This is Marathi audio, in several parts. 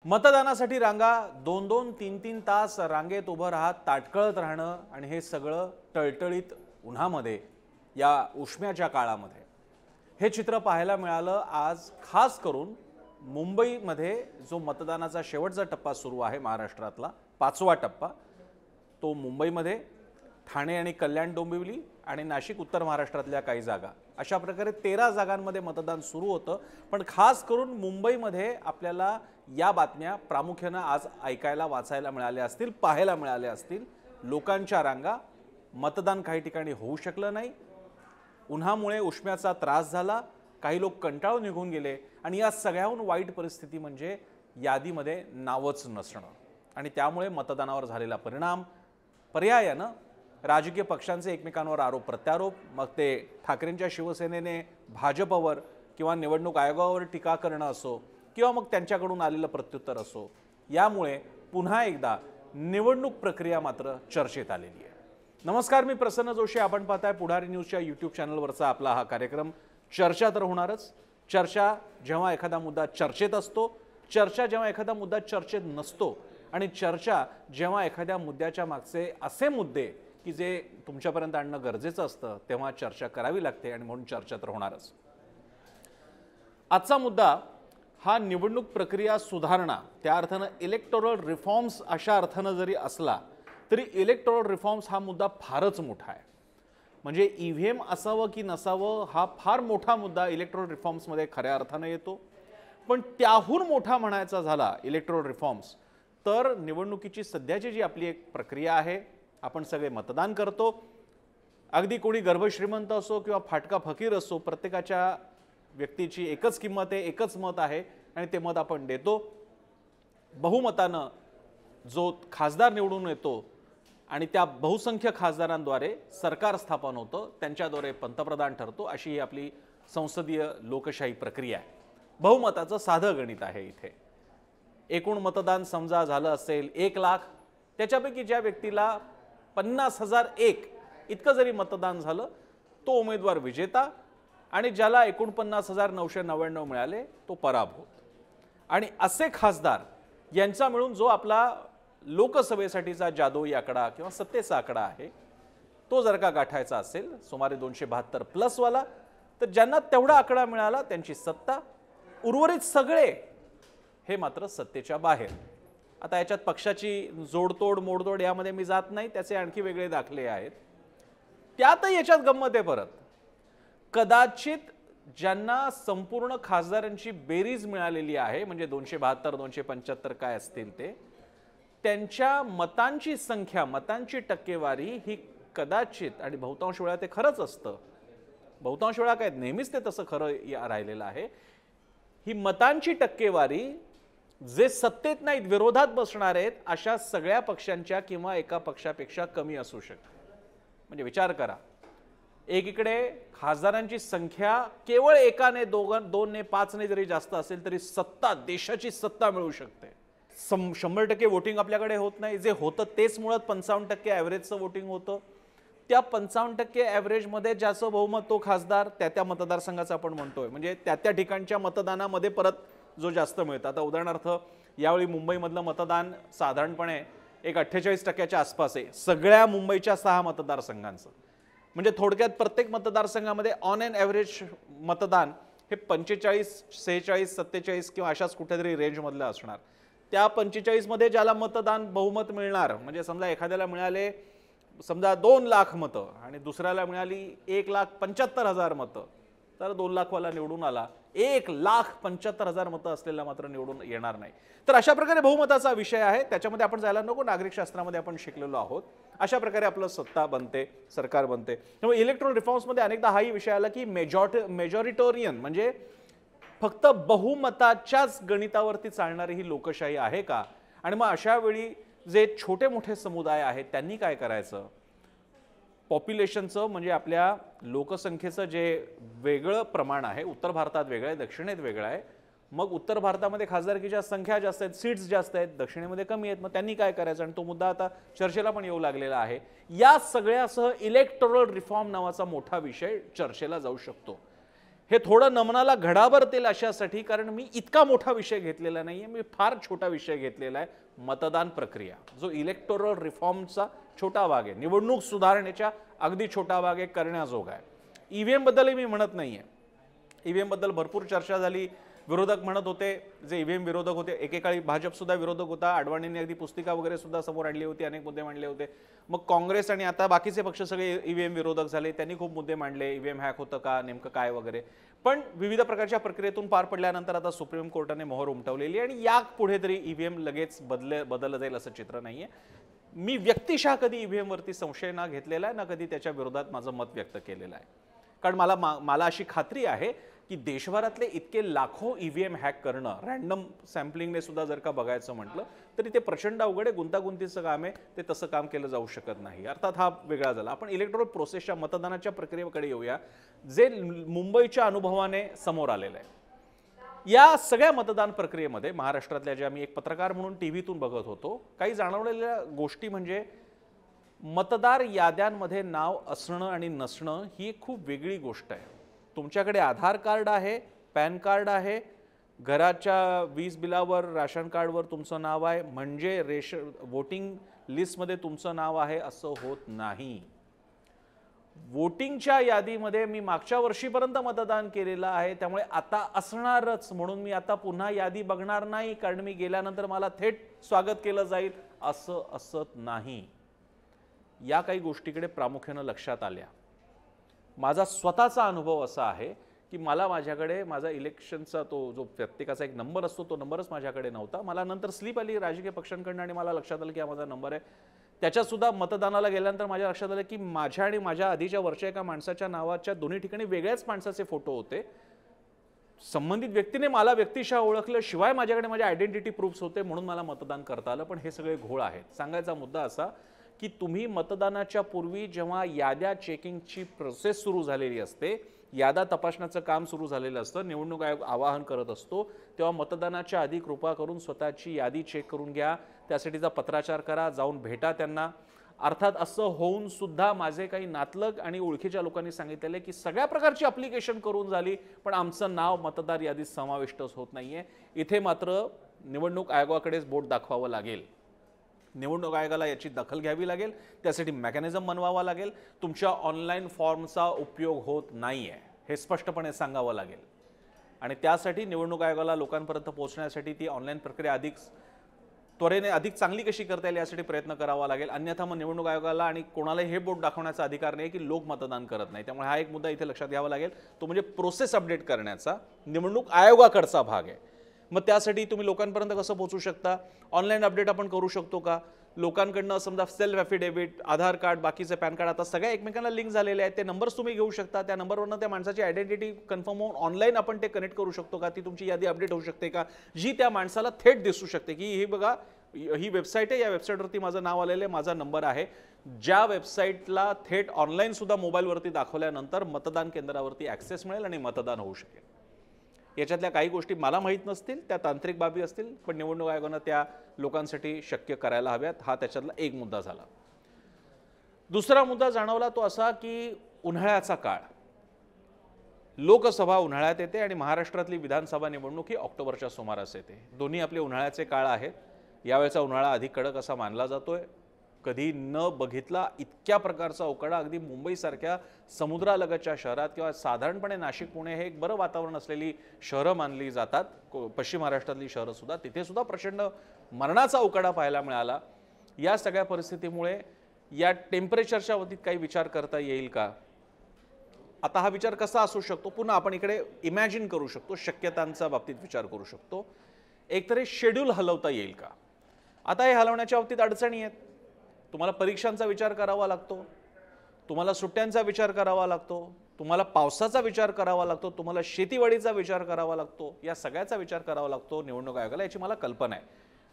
मतदानासाठी रांगा 2-2, 3-3 तास रांगेत उभं राहत ताटकळत राहणं आणि हे सगळं टळटळीत उन्हामध्ये या उष्म्याच्या काळामध्ये हे चित्र पाहायला मिळालं आज खास करून मुंबईमध्ये जो मतदानाचा शेवटचा टप्पा सुरू आहे महाराष्ट्रातला 5वा टप्पा तो मुंबईमध्ये ठाणे आणि कल्याण डोंबिवली आणि नाशिक उत्तर महाराष्ट्रातल्या काही जागा अशा प्रकारे 13 जागांमध्ये मतदान सुरू होतं। पण खास करून मुंबईमध्ये आपल्याला या बातम्या प्रामुख्याने आज ऐकायला वाचायला मिळाल्या असतील, पाहायला मिळाल्या असतील। लोकांच्या रांगा, मतदान काही ठिकाणी होऊ शकलं नाही, उन्हामुळे उष्म्याचा त्रास झाला, काही लोक कंटाळून निघून गेले आणि या सगळ्याहून वाईट परिस्थिती म्हणजे यादीमध्ये नावच नसणं आणि त्यामुळे मतदानावर झालेला परिणाम पर्यायानं राजकीय पक्षांचे एकमेकांवर आरोप प्रत्यारोप, मग ते ठाकरेंच्या शिवसेनेने भाजपवर किंवा निवडणूक आयोगावर टीका करणं असो किंवा मग त्यांच्याकडून आलेलं प्रत्युत्तर असो, यामुळे पुन्हा एकदा निवडणूक प्रक्रिया मात्र चर्चेत आलेली आहे। नमस्कार, मी प्रसन्न जोशी, आपण पाहताय पुढारी न्यूजच्या यूट्यूब चॅनलवरचा आपला हा कार्यक्रम। चर्चा तर होणारच, चर्चा जेव्हा एखादा मुद्दा चर्चेत असतो, चर्चा जेव्हा एखादा मुद्दा चर्चेत नसतो आणि चर्चा जेव्हा एखाद्या मुद्द्याच्या मागचे असे मुद्दे की जे तुमच्यापर्यंत आणणं गरजेचं असतं तेव्हा चर्चा करावी लागते आणि म्हणून चर्चा तर होणारच। आजचा मुद्दा हा निवडणूक प्रक्रिया सुधारणा, त्या अर्थानं इलेक्टोरल रिफॉर्म्स अशा अर्थानं जरी असला तरी इलेक्टोरल रिफॉर्म्स हा मुद्दा फारच मोठा आहे। म्हणजे ईव्हीएम असावं की नसावं हा फार मोठा मुद्दा इलेक्टोरल रिफॉर्म्समध्ये खऱ्या अर्थानं येतो। पण त्याहून मोठा म्हणायचा झाला इलेक्टोरल रिफॉर्म्स तर निवडणुकीची सध्याची जी आपली एक प्रक्रिया आहे, आपण सगळे मतदान करतो, अगदी कोणी गर्भश्रीमंत असो किंवा फाटका फकीर असो, प्रत्येकाच्या व्यक्तीची एकच किंमत आहे, एकच मत आहे आणि ते मत आपण देतो। बहुमतानं जो खासदार निवडून येतो आणि त्या बहुसंख्य खासदारांद्वारे सरकार स्थापन होतं, त्यांच्याद्वारे पंतप्रधान ठरतो, अशी ही आपली संसदीय लोकशाही प्रक्रिया आहे। बहुमताचं साधं गणित आहे इथे। एकूण मतदान समजा झालं असेल 1 लाख, त्याच्यापैकी ज्या व्यक्तीला 50,001 इतकं जरी मतदान झालं तो उमेदवार विजेता आणि ज्याला 49,999 मिळाले तो पराभूत। आणि असे खासदार यांचा मिळून जो आपला लोकसभेसाठीचा जादुई आकडा किंवा सत्तेचा आकडा आहे तो जर का गाठायचा असेल सुमारे 272 प्लस वाला, तर ज्यांना तेवढा आकडा मिळाला त्यांची सत्ता, उर्वरित सगळे हे मात्र सत्तेच्या बाहेर। आता याच्यात पक्षाची जोडतोड मोडतोड यामध्ये मी जात नाही, त्याचे आणखी वेगळे दाखले आहेत। त्यातही याच्यात गंमत आहे परत, कदाचित ज्यांना संपूर्ण खासदारांची बेरीज मिळालेली आहे म्हणजे 272 275 काय असतील ते, त्यांच्या मतांची संख्या, मतांची टक्केवारी ही कदाचित, आणि बहुतांश वेळा ते खरंच असतं, बहुतांश वेळा काय नेहमीच ते तसं खरं राहिलेलं आहे, ही मतांची टक्केवारी जे सत्तेत नाहीत विरोधात बसणार आहेत अशा सगळ्या पक्षांच्या किंवा एका पक्षापेक्षा कमी असू शकते। म्हणजे विचार करा, एकीकडे खासदारांची संख्या केवळ एकाने, दोनने, 5ने जरी जास्त असेल तरी सत्ता, देशाची सत्ता मिळू शकते। 100% वोटिंग आपल्याकडे होत नाही, जे होतं तेच मुळात 55% ॲव्हरेजचं वोटिंग होतं। त्या 55% ॲव्हरेजमध्ये ज्याचं बहुमत तो खासदार त्या मतदारसंघाचा आपण म्हणतोय, म्हणजे त्या ठिकाणच्या मतदानामध्ये परत जो जास्त मिळतं। आता उदाहरणार्थ यावेळी मुंबईमधलं मतदान साधारणपणे एक 48% आसपास आहे सगळ्या मुंबईच्या 6 मतदारसंघांचं। म्हणजे थोडक्यात प्रत्येक मतदारसंघामध्ये ऑन एन ॲव्हरेज मतदान हे 45, 46, 47 किंवा अशाच कुठेतरी रेंजमधलं असणार। त्या 45 मध्ये ज्याला मतदान बहुमत मिळणार, म्हणजे समजा एखाद्याला मिळाले समजा 2 लाख मतं आणि दुसऱ्याला मिळाली 1,75,000 मतं, तर 2 लाखवाला निवडून आला, 1,75,000 मतं असलेला मात्र निवडून येणार नाही। तर अशा प्रकारे बहुमताचा विषय आहे, त्याच्यामध्ये आपण जायला नको, नागरिक शास्त्रामध्ये आपण शिकलेलो आहोत। अशा प्रकारे आपलं सत्ता बनते, सरकार बनते। त्यामुळे इलेक्टोरल रिफॉर्म्समध्ये अनेकदा हाही विषय आला की मेजॉरिटोरियन म्हणजे फक्त बहुमताच्याच गणितावरती चालणारी ही लोकशाही आहे का? आणि मग अशा वेळी जे छोटे मोठे समुदाय आहेत त्यांनी काय करायचं? पॉप्युलेशनचं म्हणजे आपल्या लोकसंख्येचं जे वेगळं प्रमाण आहे, उत्तर भारतात वेगळं आहे, दक्षिणेत वेगळं आहे। मग उत्तर भारतामध्ये खासदारकीच्या संख्या जास्त आहेत, सीट्स जास्त आहेत, दक्षिणेमध्ये कमी आहेत, मग त्यांनी काय करायचं? आणि तो मुद्दा आता चर्चेला पण येऊ लागलेला आहे। या सगळ्यासह इलेक्टोरल रिफॉर्म नावाचा मोठा विषय चर्चेला जाऊ शकतो। हे थोडं नमनाला घडाभरतील अशासाठी, कारण मी इतका मोठा विषय घेतलेला नाहीये, मी फार छोटा विषय घेतलेला आहे, मतदान प्रक्रिया, जो इलेक्टोरल रिफॉर्मचा छोटा भाग आहे, निवडणूक सुधारणेच्या अगदी छोटा भाग आहे, करण्याजोगा आहे. ईव्हीएम बद्दलही मी म्हणत नाहीये. ईव्हीएम बद्दल भरपूर चर्चा झाली. विरोधक म्हणत होते, जे ईव्हीएम विरोधक होते, एकेकाळी भाजप सुद्धा विरोधक होता, आडवाणींनी अगदी पुस्तिका वगैरे सुद्धा समोर आणली होती, अनेक मुद्दे मांडले होते. मग काँग्रेस आणि आता बाकीचे पक्ष सगळे ईव्हीएम विरोधक झाले, त्यांनी खूप मुद्दे मांडले, ईव्हीएम हॅक होतं का, नेमकं काय वगैरे. पण विविध प्रकारच्या प्रक्रियेतून पार पडल्यानंतर आता सुप्रीम कोर्टाने मोहर उमटवलेली आणि या पुढे तरी ईव्हीएम लगेच बदललं जाईल असं चित्र नाहीये. मी व्यक्तिशः कधी ईव्हीएम वरती संशय ना घेतलेला आहे ना कधी त्याच्या विरोधात माझं मत व्यक्त केलेलं आहे. कारण मला अशी खात्री आहे की देशभरातले इतके लाखो ईव्हीएम हॅक करणं, रॅन्डम सॅम्पलिंगने सुद्धा जर का बघायचं म्हटलं तरी ते प्रचंड अवघड आहे, गुंतागुंतीचं काम आहे, ते तसं काम केलं जाऊ शकत नाही. अर्थात हा वेगळा झाला. आपण इलेक्टोरल प्रोसेसच्या मतदानाच्या प्रक्रियेकडे येऊया, जे मुंबईच्या अनुभवाने समोर आलेलं आहे. या सगळ्या मतदान प्रक्रियेमध्ये महाराष्ट्रातल्या ज्या मी एक पत्रकार म्हणून टीव्हीतून बघत होतो, काही जाणवलेल्या गोष्टी म्हणजे मतदार याद्यांमध्ये नाव असणं आणि नसणं ही एक खूप वेगळी गोष्ट आहे. तुमच्याकडे आधार कार्ड आहे, पॅन कार्ड आहे, घराच्या वीज बिलावर, राशन कार्डवर तुमचं नाव आहे म्हणजे वोटिंग लिस्टमध्ये तुमचं नाव आहे असं होत नाही. वोटिंगच्या यादीमध्ये मी मागच्या वर्षीपर्यंत मतदान केलेलं आहे, त्यामुळे आता असणारच म्हणून मी आता पुन्हा यादी बघणार नाही, कारण मी गेल्यानंतर मला थेट स्वागत केलं जाईल असं असत नाही. या काही गोष्टीकडे प्रामुख्याने लक्षात आल्या. माझा स्वतःचा अनुभव असा आहे की माझ्याकडे माझा इलेक्शनचा तो जो प्रत्येकाचा एक नंबर असतो तो नंबरच माझ्याकडे नव्हता. मला नंतर स्लिप आली राजकीय पक्षांकडून आणि मला लक्षात आलं की हा माझा नंबर आहे. त्याच्यात सुद्धा मतदानाला गेल्यानंतर माझ्या लक्षात आलं की माझ्या आणि माझ्या आधीच्या वरच्या एका माणसाच्या नावाच्या दोन्ही ठिकाणी वेगळ्याच माणसाचे फोटो होते. संबंधित व्यक्तीने मला व्यक्तिशः ओळखलं, शिवाय माझ्याकडे माझे आयडेंटिटी प्रूफ्स होते, म्हणून मला मतदान करता आलं. पण हे सगळे घोळ आहेत. सांगायचा मुद्दा असा की तुम्ही मतदानाच्या पूर्वी जेव्हा याद्या चेकिंगची प्रोसेस सुरू झालेली असते, याद्या तपासण्याचं काम सुरू झालेलं असतं, निवडणूक आयोग आवाहन करत असतो, तेव्हा मतदानाच्या आधी कृपा करून स्वतःची यादी चेक करून घ्या, त्यासाठीचा पत्राचार करा, जाऊन भेटा त्यांना. अर्थात असं होऊन सुद्धा माझे काही नातलग आणि ओळखीच्या लोकांनी सांगितलेले की सगळ्या प्रकारची ॲप्लिकेशन करून झाली पण आमचं नाव मतदार यादीत समाविष्टच होत नाहीये. इथे मात्र निवडणूक आयोगाकडेच बोट दाखवावं लागेल. निवडणूक आयोगाला याची दखल घ्यावी लागेल, त्यासाठी मेकॅनिझम बनवावा लागेल. तुमच्या ऑनलाईन फॉर्मचा उपयोग होत नाहीये हे स्पष्टपणे सांगावं लागेल. आणि त्यासाठी निवडणूक आयोगाला लोकांपर्यंत पोहोचण्यासाठी ती ऑनलाईन प्रक्रिया अधिक त्वरेने अधिक चांगली कशी करता येईल यासाठी प्रयत्न करावा लागेल. अन्यथा मग निवडणूक आयोगाला आणि कोणालाही हे बोट दाखवण्याचा अधिकार नाही की लोक मतदान करत नाही. त्यामुळे हा एक मुद्दा इथे लक्षात घ्यावा लागेल. तो म्हणजे प्रोसेस अपडेट करण्याचा निवडणूक आयोगाकडचा भाग आहे. मग त्यासाठी तुम्ही लोकांपर्यंत कसं पोहोचू शकता? ऑनलाईन अपडेट आपण करू शकतो का? लोकांकडनं समजा सेल्फ ॲफिडेव्हिट, आधार कार्ड, बाकीचे पॅन कार्ड आता सगळ्या एकमेकांना लिंक झालेले आहेत. ते नंबर्स तुम्ही घेऊ शकता. त्या नंबरवरनं त्या माणसाची आयडेंटिटी कन्फर्म होऊन ऑनलाईन आपण ते कनेक्ट करू शकतो का? ती तुमची यादी अपडेट होऊ शकते का? जी त्या माणसाला थेट दिसू शकते की ही बघा ही वेबसाईट आहे, या वेबसाईटवरती माझं नाव आलेलं आहे, माझा नंबर आहे. ज्या वेबसाईटला थेट ऑनलाईन सुद्धा मोबाईलवरती दाखवल्यानंतर मतदान केंद्रावरती ॲक्सेस मिळेल आणि मतदान होऊ शकेल. याच्यातल्या काही गोष्टी मला माहीत नसतील, त्या तांत्रिक बाबी असतील, पण निवडणूक आयोगानं त्या लोकांसाठी शक्य करायला हव्यात. हा त्याच्यातला एक मुद्दा झाला. दुसरा मुद्दा जाणवला तो असा की उन्हाळ्याचा काळ. लोकसभा उन्हाळ्यात येते आणि महाराष्ट्रातली विधानसभा निवडणूक ही ऑक्टोबरच्या सुमारास येते. दोन्ही आपले उन्हाळ्याचे काळ आहेत. यावेळचा उन्हाळा अधिक कडक असा मानला जातोय. कधी न बघितला इतक्या प्रकारचा उकाडा अगदी मुंबईसारख्या समुद्रालगतच्या शहरात किंवा साधारणपणे नाशिक, पुणे हे एक बरं वातावरण असलेली शहरं मानली जातात. पश्चिम महाराष्ट्रातली शहरं सुद्धा, तिथे सुद्धा प्रचंड मरणाचा उकाडा पाहायला मिळाला. या सगळ्या परिस्थितीमुळे या टेम्परेचरच्या बाबतीत काही विचार करता येईल का? आता हा विचार कसा असू शकतो? पुन्हा आपण इकडे इमॅजिन करू शकतो, शक्यतांचा बाबतीत विचार करू शकतो. एकतरी शेड्यूल हलवता येईल का? आता हे हलवण्याच्या बाबतीत अडचणी आहेत. तुम्हाला परीक्षांचा विचार करावा लागतो, तुम्हाला सुट्ट्यांचा विचार करावा लागतो, तुम्हाला पावसाचा विचार करावा लागतो, तुम्हाला शेतीवाडीचा विचार करावा लागतो, या सगळ्याचा विचार करावा लागतो निवडणूक आयोगाला. याची मला कल्पना आहे.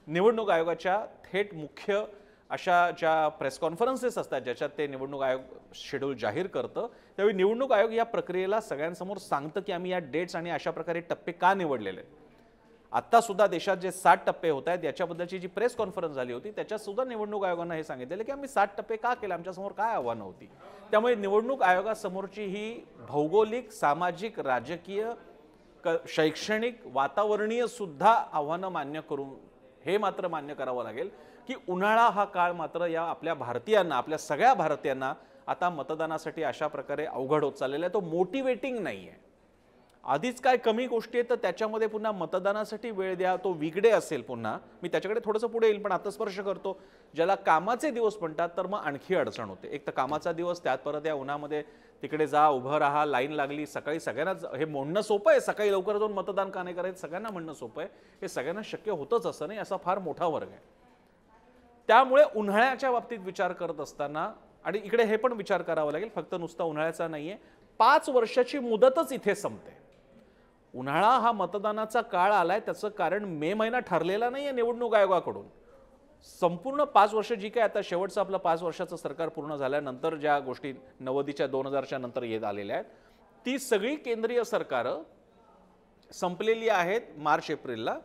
निवडणूक आयोगाच्या थेट मुख्य अशा ज्या प्रेस कॉन्फरन्सेस असतात ज्याच्यात ते निवडणूक आयोग शेड्यूल जाहीर करतं, त्यावेळी निवडणूक आयोग या प्रक्रियेला सगळ्यांसमोर सांगतं की आम्ही या डेट्स आणि अशा प्रकारे टप्पे का निवडलेले आहेत. आता सुद्धा देशात जे 60 टप्पे होत आहेत याच्याबद्दलची जी प्रेस कॉन्फरन्स झाली होती त्याच्यात सुद्धा निवडणूक आयोगानं हे सांगितलेलं की आम्ही 60 टप्पे का केले, आमच्यासमोर काय आव्हानं होती. त्यामुळे निवडणूक आयोगासमोरची ही भौगोलिक, सामाजिक, राजकीय, शैक्षणिक, वातावरणीय सुद्धा आव्हानं मान्य करून हे मात्र मान्य करावं लागेल की उन्हाळा हा काळ मात्र या आपल्या भारतीयांना, आपल्या सगळ्या भारतीयांना आता मतदानासाठी अशा प्रकारे अवघड होत चाललेला आहे. तो मोटिवेटिंग नाही आहे. आधीच काय कमी गोष्टी आहेत तर त्याच्यामध्ये पुन्हा मतदानासाठी वेळ द्या, तो वीकडे असेल. पुन्हा मी त्याच्याकडे थोडंसं पुढे येईल, पण आता स्पर्श करतो. ज्याला कामाचे दिवस म्हणतात तर मग आणखी अडचण होते. एक तर कामाचा दिवस, त्यात परत या उन्हामध्ये तिकडे जा, उभं राहा, लाईन लागली. सकाळी सगळ्यांनाच हे म्हणणं सोपं आहे, सकाळी लवकर जाऊन मतदान का नाही करायचं, सगळ्यांना म्हणणं सोपं आहे. हे सगळ्यांना शक्य होतच असं नाही, असा फार मोठा वर्ग आहे. त्यामुळे उन्हाळ्याच्या बाबतीत विचार करत असताना, आणि इकडे हे पण विचार करावा लागेल, फक्त नुसता उन्हाळ्याचा नाहीये, 5 वर्षाची मुदतच इथे संपते. उन्हाळा हा मतदानाचा काळ आलाय, त्याचं कारण मे महिना ठरलेला नाहीये निवडणूक आयोगाकडून. संपूर्ण 5 वर्ष जी काय आता शेवटचं आपलं 5 वर्षाचं सरकार पूर्ण झाल्यानंतर ज्या गोष्टी 90च्या 2000च्या नंतर येत आलेल्या आहेत, ती सगळी केंद्रीय सरकारं संपलेली आहेत. मार्च एप्रिलला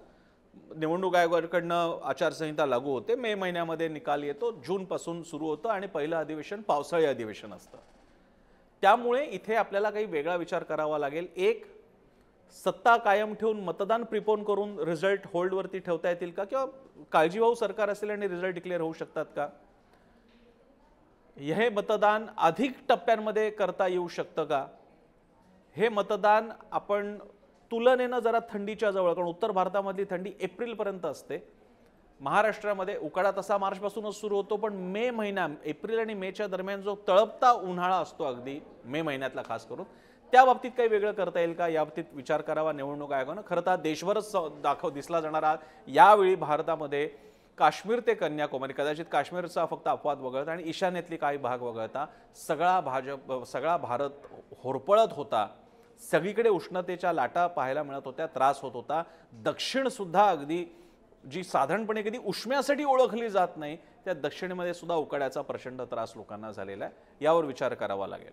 निवडणूक आयोगाकडनं आचारसंहिता लागू होते, मे महिन्यामध्ये निकाल येतो, जून पासून सुरू होतं आणि पहिलं अधिवेशन पावसाळी अधिवेशन असतं. त्यामुळे इथे आपल्याला काही वेगळा विचार करावा लागेल. एक, सत्ता कायम ठेवून मतदान प्रिपोन करून रिझल्ट होल्डवरती ठेवता येतील का, किंवा काळजीवाहू सरकार असेल आणि रिझल्ट डिक्लेअर होऊ शकतात का. हे मतदान अधिक टप्प्यांमध्ये करता येऊ शकतं का. हे मतदान आपण तुलनेनं जरा थंडीच्या जवळ, कारण उत्तर भारतामधली थंडी एप्रिलपर्यंत असते, महाराष्ट्रामध्ये उकाडा तसा मार्चपासूनच सुरू होतो, पण मे महिना, एप्रिल आणि मेच्या दरम्यान जो तळपता उन्हाळा असतो अगदी मे महिन्यातला खास करून, त्या बाबतीत काही वेगळं करता येईल का, या बाबतीत विचार करावा निवडणूक आयोगानं. खरं तर देशभरच दिसला जाणारा यावेळी भारतामध्ये काश्मीर ते कन्याकुमारी, कदाचित काश्मीरचा फक्त अपवाद वगळता आणि ईशान्येतली काही भाग वगळता सगळा भारत होरपळत होता. सगळीकडे उष्णतेच्या लाटा पाहायला मिळत होत्या, त्रास होत होता. दक्षिण सुद्धा अगदी जी साधारणपणे कधी उष्म्यासाठी ओळखली जात नाही, त्या दक्षिणेमध्ये सुद्धा उकाड्याचा प्रचंड त्रास लोकांना झालेला आहे. यावर विचार करावा लागेल.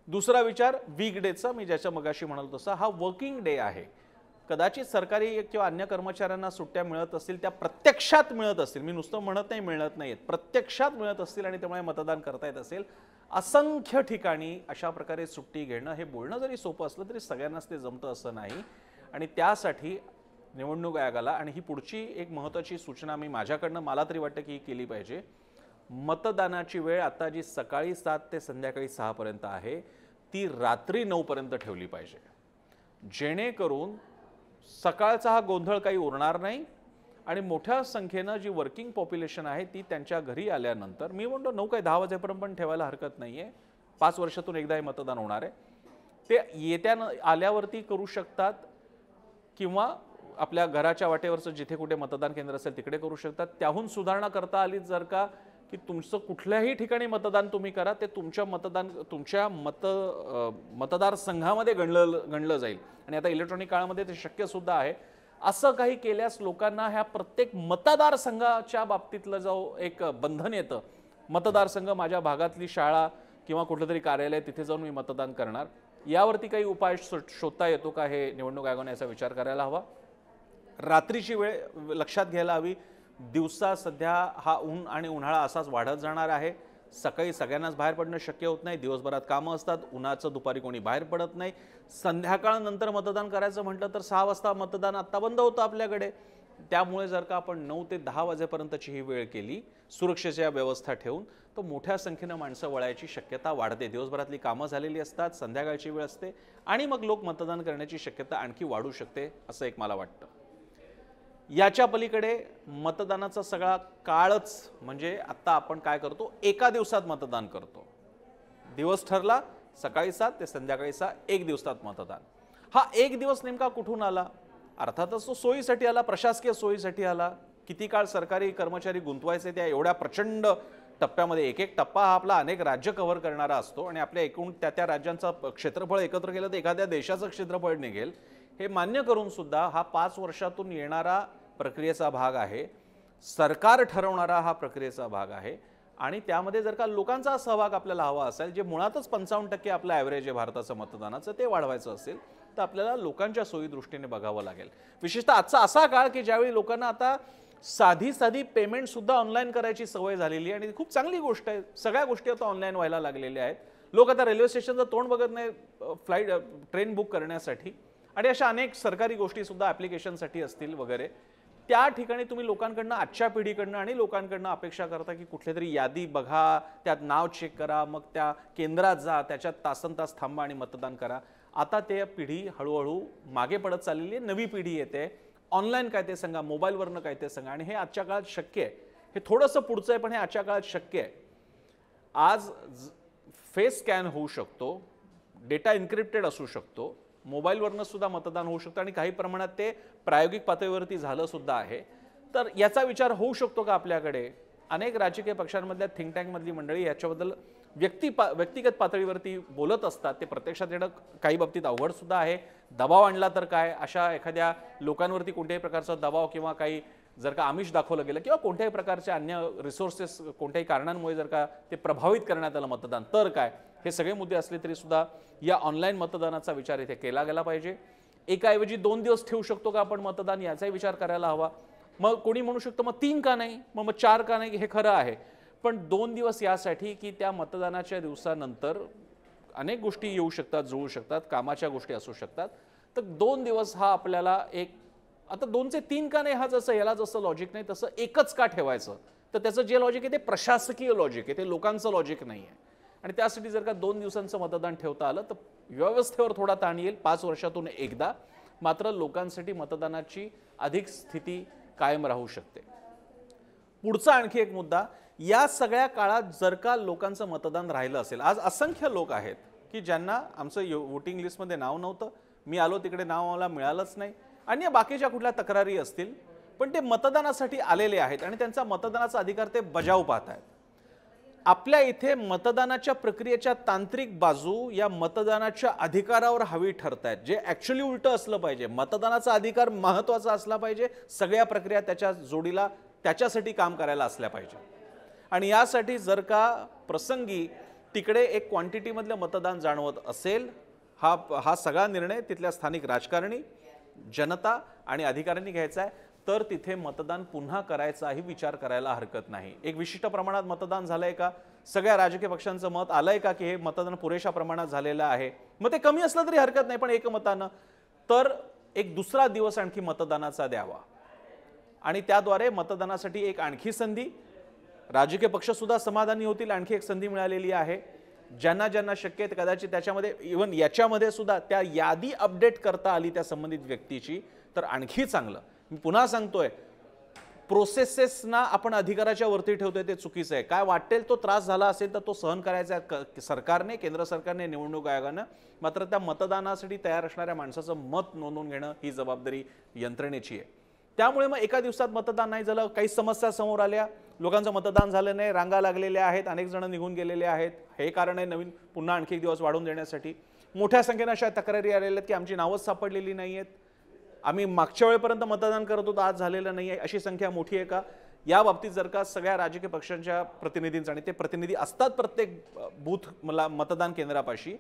दुसरा विचार वीकडेचा, मी ज्याच्या मगाशी म्हणालो तसा, हा वर्किंग डे आहे. कदाचित सरकारी किंवा अन्य कर्मचाऱ्यांना सुट्ट्या मिळत असतील, त्या प्रत्यक्षात मिळत असतील, मी नुसतं म्हणत नाही मिळत नाहीत, प्रत्यक्षात मिळत असतील आणि त्यामुळे मतदान करता येत असेल. असंख्य ठिकाणी अशा प्रकारे सुट्टी घेणं हे बोलणं जरी सोपं असलं तरी सगळ्यांनाच ते जमतं असं नाही. आणि त्यासाठी निवडणूक आयोगाला, आणि ही पुढची एक महत्त्वाची सूचना मी माझ्याकडनं मला तरी वाटतं की ही केली पाहिजे, मतदानाची वेळ आता जी सकाळी 7 ते संध्याकाळी 6 पर्यंत आहे ती रात्री 9 पर्यंत ठेवली पाहिजे, जेणेकरून सकाळचा हा गोंधळ काही उरणार नाही आणि मोठ्या संख्येनं जी वर्किंग पॉप्युलेशन आहे ती त्यांच्या घरी आल्यानंतर, मी म्हणतो 9 काय 10 वाजेपर्यंत पण ठेवायला हरकत नाहीये. 5 वर्षातून एकदा हे मतदान होणार आहे, ते येत्या आल्यावरती करू शकतात किंवा आपल्या घराच्या वाटेवरचं जिथे कुठे मतदान केंद्र असेल तिकडे करू शकतात. त्याहून सुधारणा करता आली जर का, की तुमचं कुठल्याही ठिकाणी मतदान तुम्ही करा, ते तुमच्या मतदारसंघामध्ये गणलं जाईल. आणि आता इलेक्ट्रॉनिक काळामध्ये ते शक्य सुद्धा आहे. असं काही केल्यास लोकांना ह्या प्रत्येक मतदारसंघाच्या बाबतीतलं जो एक बंधन येतं, मतदारसंघ माझ्या भागातली शाळा किंवा कुठलं तरी कार्यालय, तिथे जाऊन मी मतदान करणार, यावरती काही उपाय शोधता येतो का, हे निवडणूक आयोगाने याचा विचार करायला हवा. रात्रीची वेळ लक्षात घ्यायला हवी. दिवसा सध्या हा ऊन आणि उन्हाळा असाच वाढत जाणार आहे. सकाळी सगळ्यांनाच बाहेर पडणं शक्य होत नाही, दिवसभरात कामं असतात, उन्हाचं दुपारी कोणी बाहेर पडत नाही. संध्याकाळनंतर मतदान करायचं म्हटलं तर 6 वाजता मतदान आत्ता बंद होतं आपल्याकडे. त्यामुळे जर का आपण 9 ते 10 वाजेपर्यंतची ही वेळ केली सुरक्षेच्या व्यवस्था ठेवून, तर मोठ्या संख्येनं माणसं वळायची शक्यता वाढते. दिवसभरातली कामं झालेली असतात, संध्याकाळची वेळ असते आणि मग लोक मतदान करण्याची शक्यता आणखी वाढू शकते, असं एक मला वाटतं. याच्या पलीकडे मतदानाचा सगळा काळच, म्हणजे आता आपण काय करतो, एका दिवसात मतदान करतो. दिवस ठरला, सकाळी 7 ते संध्याकाळी 6, 1 दिवसात मतदान. हा 1 दिवस नेमका कुठून आला? अर्थातच तो सोयीसाठी आला, प्रशासकीय सोयीसाठी आला. किती काळ सरकारी कर्मचारी गुंतवायचे त्या एवढ्या प्रचंड टप्प्यामध्ये. एक एक टप्पा हा आपला अनेक राज्य कव्हर करणारा असतो आणि आपल्या एकूण त्या राज्यांचं क्षेत्रफळ एकत्र केलं तर एखाद्या देशाचं क्षेत्रफळ निघेल. हे मान्य करून सुद्धा हा 5 वर्षातून येणारा प्रक्रियेचा भाग आहे, सरकार ठरवणारा हा प्रक्रियेचा भाग आहे. आणि त्यामध्ये जर का लोकांचा सहभाग आपल्याला हवा असेल, जे मुळातच 55% आपलं ॲव्हरेज आहे भारताचं मतदानाचं, ते वाढवायचं असेल, तर आपल्याला लोकांच्या सोयी दृष्टीने बघावं लागेल. विशेषतः आजचा असा काळ की ज्यावेळी लोकांना आता साधी पेमेंट सुद्धा ऑनलाईन करायची सवय झालेली आहे आणि खूप चांगली गोष्ट आहे. सगळ्या गोष्टी आता ऑनलाईन व्हायला लागलेल्या आहेत. लोक आता रेल्वे स्टेशनचं तोंड बघत नाही फ्लाईट ट्रेन बुक करण्यासाठी, आणि अशा अनेक सरकारी गोष्टी सुद्धा ॲप्लिकेशनसाठी असतील वगैरे. त्या ठिकाणी तुम्ही लोकांकडनं, आजच्या पिढीकडनं आणि लोकांकडनं अपेक्षा करता की कुठली तरी यादी बघा, त्यात नाव चेक करा, मग त्या केंद्रात जा, त्याच्यात तासनतास थांबा आणि मतदान करा. आता ते पिढी हळूहळू मागे पडत चाललेली आहे. नवी पिढी येते. ऑनलाईन काय ते सांगा, मोबाईलवरनं काय ते सांगा, आणि हे आजच्या काळात शक्य आहे. हे थोडंसं पुढचं आहे पण हे आजच्या काळात शक्य आहे. आज फेस स्कॅन होऊ शकतो, डेटा इन्क्रिप्टेड असू शकतो, मोबाईलवरनं सुद्धा मतदान होऊ शकतं आणि काही प्रमाणात ते प्रायोगिक पातळीवरती झालं सुद्धा आहे. तर याचा विचार होऊ शकतो का आपल्याकडे? अनेक राजकीय पक्षांमधल्या थिंक टँकमधली मंडळी याच्याबद्दल व्यक्तिगत पातळीवरती बोलत असतात. ते प्रत्यक्षात येणं काही बाबतीत अवघड सुद्धा आहे. दबाव आणला तर काय, अशा एखाद्या लोकांवरती कोणत्याही प्रकारचा दबाव किंवा काही जर का आमिष दाखवलं गेलं किंवा कोणत्याही प्रकारचे अन्य रिसोर्सेस कोणत्याही कारणांमुळे जर का ते प्रभावित करण्यात आलं मतदान तर काय, हे सगळे मुद्दे असले तरी सुद्धा या ऑनलाईन मतदानाचा विचार इथे केला गेला पाहिजे. एकाऐवजी 2 दिवस ठेवू शकतो का आपण मतदान, याचाही विचार करायला हवा. मग कोणी म्हणू शकतो मग 3 का नाही, मग 4 का नाही, हे खरं आहे. पण 2 दिवस यासाठी की त्या मतदानाच्या दिवसानंतर अनेक गोष्टी येऊ शकतात, जुळू शकतात, कामाच्या गोष्टी असू शकतात. तर 2 दिवस हा आपल्याला एक, आता 2चे 3 का नाही, हा जसं याला जसं लॉजिक नाही तसं एकच का ठेवायचं, तर त्याचं जे लॉजिक आहे ते प्रशासकीय लॉजिक आहे, ते लोकांचं लॉजिक नाही आहे. आणि त्यासाठी जर का 2 दिवसांचं मतदान ठेवता आलं तर व्यवस्थेवर थोडा ताण येईल 5 वर्षातून एकदा, मात्र लोकांसाठी मतदानाची अधिक स्थिती कायम राहू शकते. पुढचा आणखी एक मुद्दा, या सगळ्या काळात जर का लोकांचं मतदान राहिलं असेल, आज असंख्य लोक आहेत की ज्यांना आमचं वोटिंग लिस्टमध्ये नाव नव्हतं, मी आलो तिकडे नाव मला मिळालंच नाही, आणि बाकीच्या कुठल्या तक्रारी असतील, पण ते मतदानासाठी आलेले आहेत आणि त्यांचा मतदानाचा अधिकार ते बजावू पाहत आहेत. आपल्या इथे मतदानाच्या प्रक्रियेच्या तांत्रिक बाजू या मतदानाच्या अधिकारावर हवी ठरत आहेत, जे ॲक्च्युली उलटं असलं पाहिजे. मतदानाचा अधिकार महत्त्वाचा असला पाहिजे, सगळ्या प्रक्रिया त्याच्या जोडीला त्याच्यासाठी काम करायला असल्या पाहिजे. आणि यासाठी जर का प्रसंगी तिकडे एक क्वांटिटीमधलं मतदान जाणवत असेल, हा सगळा निर्णय तिथल्या स्थानिक राजकारणी, जनता आणि अधिकाऱ्यांनी घ्यायचा आहे, तर तिथे मतदान पुन्हा करायचाही विचार करायला हरकत नाही. एक विशिष्ट प्रमाणात मतदान झालंय का, सगळ्या राजकीय पक्षांचं मत आलंय का की हे मतदान पुरेशा प्रमाणात झालेलं आहे, मग ते कमी असलं तरी हरकत नाही, पण एकमतानं तर एक दुसरा दिवस आणखी मतदानाचा द्यावा. आणि त्याद्वारे मतदानासाठी एक आणखी संधी, राजकीय पक्ष सुद्धा समाधानी होतील, आणखी एक संधी मिळालेली आहे. ज्यांना ज्यांना शक्य आहे कदाचित त्याच्यामध्ये, इव्हन याच्यामध्ये सुद्धा त्या यादी अपडेट करता आली त्या संबंधित व्यक्तीची, तर आणखी चांगलं. मी पुन्हा सांगतोय, प्रोसेसेसना आपण अधिकाराच्या वरती ठेवतोय ते चुकीचं आहे. काय वाटेल तो त्रास झाला असेल तर तो सहन करायचा सरकारने, केंद्र सरकारने, निवडणूक आयोगानं, मात्र त्या मतदानासाठी तयार असणाऱ्या माणसाचं मत नोंदवून घेणं ही जबाबदारी यंत्रणेची आहे. त्यामुळे मग एका दिवसात मतदान नाही झालं, काही समस्या समोर आल्या, लोकांचं मतदान झालं नाही, रांगा लागलेल्या आहेत, अनेक जण निघून गेलेले आहेत, हे कारण आहे नवीन पुन्हा आणखी एक दिवस वाढवून देण्यासाठी. मोठ्या संख्येने अशा तक्रारी आलेल्या आहेत की आमची नावच सापडलेली नाही आहेत, आम्ही मागच्या वेळेपर्यंत मतदान करत होतो, आज झालेलं नाही आहे, अशी संख्या मोठी आहे का? या बाबतीत जर का सगळ्या राजकीय पक्षांच्या प्रतिनिधींचं, आणि ते प्रतिनिधी असतात प्रत्येक बूथ मतदान केंद्रापाशी,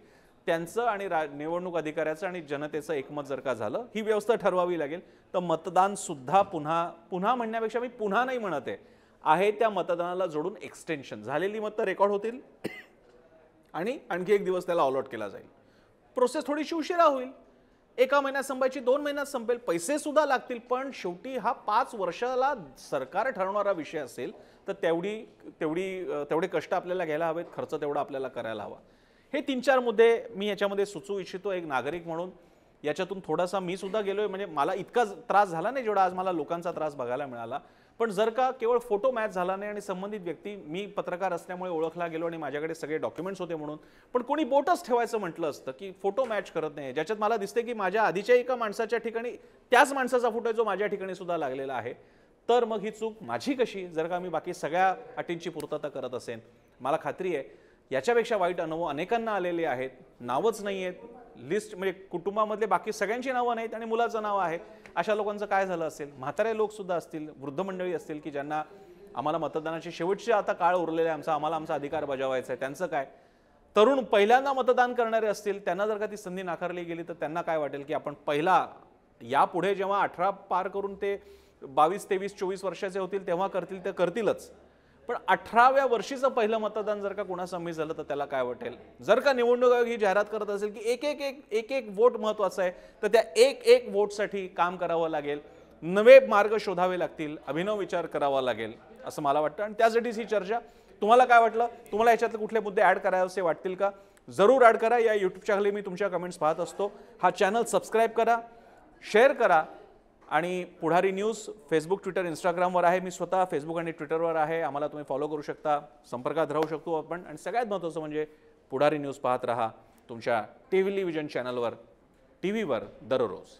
त्यांचं आणि निवडणूक अधिकाऱ्याचं आणि जनतेचं एकमत जर का झालं, ही व्यवस्था ठरवावी लागेल. तर मतदान सुद्धा पुन्हा म्हणण्यापेक्षा मी पुन्हा नाही म्हणत आहे त्या मतदानाला जोडून एक्सटेन्शन झालेली मतं रेकॉर्ड होतील आणि आणखी एक दिवस त्याला अलॉट केला जाईल. प्रोसेस थोडीशी उशिरा होईल, 1 महिन्यात संपायची 2 महिन्यात संपेल, पैसे सुद्धा लागतील, पण शेवटी हा 5 वर्षाला सरकार ठरवणारा विषय असेल तर तेवढे कष्ट आपल्याला घ्यायला हवेत, खर्च तेवढा आपल्याला करायला हवा. हे 3-4 मुद्दे मी याच्यामध्ये सुचवू इच्छितो एक नागरिक म्हणून. याच्यातून थोडासा मी सुद्धा गेलोय, म्हणजे मला इतका त्रास झाला नाही जेवढा आज मला लोकांचा त्रास बघायला मिळाला. पण जर का केवळ फोटो मॅच झाला नाही आणि संबंधित व्यक्ती, मी पत्रकार असल्यामुळे ओळखला गेलो आणि माझ्याकडे सगळे डॉक्युमेंट्स होते म्हणून, पण कोणी बोटच ठेवायचं म्हटलं असतं की फोटो मॅच करत नाही, ज्याच्यात मला दिसते की माझ्या आधीच्या एका माणसाच्या ठिकाणी त्याच माणसाचा फोटो आहे जो माझ्या ठिकाणी सुद्धा लागलेला आहे, तर मग ही चूक माझी कशी, जर का मी बाकी सगळ्या अटींची पूर्तता करत असेल. मला खात्री आहे याच्यापेक्षा वाईट अनुभव अनेकांना आलेले आहेत, नावच नाही आहेत, लिस्ट म्हणजे कुटुंबामधले बाकी सगळ्यांची नावं नाहीत आणि मुलाचं नाव आहे, अशा लोकांचं काय झालं असेल. म्हातारे लोक सुद्धा असतील, वृद्ध मंडळी असतील की ज्यांना आम्हाला मतदानाची शेवटची आता काळ उरलेला आहे, आम्हाला आमचा अधिकार बजावायचा आहे, त्यांचं काय. तरुण पहिल्यांदा मतदान करणारे असतील त्यांना जर का ती संधी नाकारली गेली तर त्यांना काय वाटेल की आपण पहिला यापुढे जेव्हा 18 पार करून ते 22, 23, 24 वर्षाचे होतील तेव्हा करतील ते करतीलच, पण 18व्या वर्षीचं पहिलं मतदान जर का कोणाचं मिस झालं तर त्याला काय वाटेल? जर का निवडणूक आयोग ही जाहिरात करत असेल की एक वोट महत्त्वाचा आहे तर त्या एक वोटसाठी काम करावं लागेल, नवे मार्ग शोधावे लागतील, अभिनव विचार करावा लागेल असं मला वाटतं. आणि त्यासाठीच ही चर्चा. तुम्हाला काय वाटलं? तुम्हाला याच्यातले कुठले मुद्दे ॲड करायचे वाटतील का? जरूर ॲड करा. या यूट्यूबच्या खाली मी तुमच्या कमेंट्स पाहत असतो. हा चॅनल सबस्क्राईब करा, शेअर करा. आणि पुढारी न्यूज फेसबुक, ट्विटर, इंस्टाग्रामवर आहे. मी स्वतः फेसबुक आणि ट्विटरवर आहे. आम्हाला तुम्ही फॉलो करू शकता, संपर्कात राहू शकतो आपण. आणि सगळ्यात महत्त्वाचं म्हणजे पुढारी न्यूज पाहत राहा तुमच्या टेलिव्हिजन चॅनलवर, टीव्हीवर दररोज.